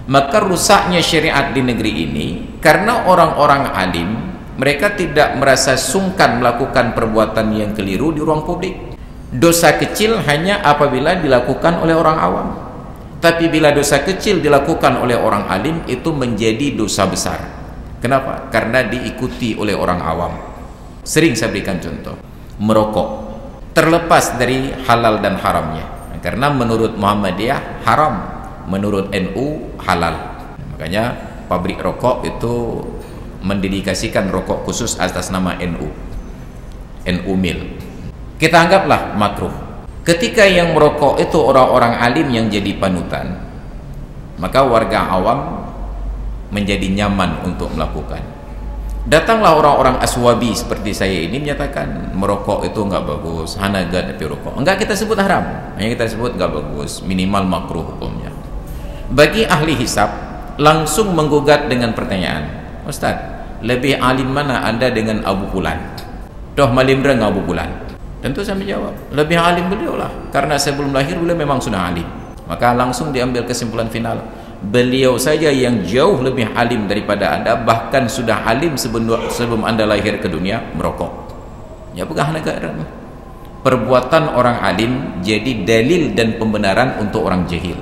Maka rusaknya syariat di negeri ini karena orang-orang alim mereka tidak merasa sungkan melakukan perbuatan yang keliru di ruang publik. Dosa kecil hanya apabila dilakukan oleh orang awam, tapi bila dosa kecil dilakukan oleh orang alim itu menjadi dosa besar. Kenapa? Karena diikuti oleh orang awam. Sering saya berikan contoh, merokok terlepas dari halal dan haramnya, karena menurut Muhammadiyah haram, menurut NU halal. Makanya pabrik rokok itu mendedikasikan rokok khusus atas nama NU Mil. Kita anggaplah makruh. Ketika yang merokok itu orang-orang alim yang jadi panutan, maka warga awam menjadi nyaman untuk melakukan. Datanglah orang-orang aswabi seperti saya ini menyatakan merokok itu enggak bagus, hanaga tapi rokok. Enggak kita sebut haram, hanya kita sebut enggak bagus, minimal makruh hukumnya. Bagi ahli hisab langsung menggugat dengan pertanyaan, Ustaz, lebih alim mana Anda dengan Abu Fulan? Doh malimreng Abu Fulan. Tentu saya menjawab, lebih alim beliau lah, karena sebelum lahir beliau memang sudah alim. Maka langsung diambil kesimpulan final, beliau saja yang jauh lebih alim daripada Anda, bahkan sudah alim sebelum Anda lahir ke dunia merokok. Ya bukan negara. Perbuatan orang alim jadi dalil dan pembenaran untuk orang jahil.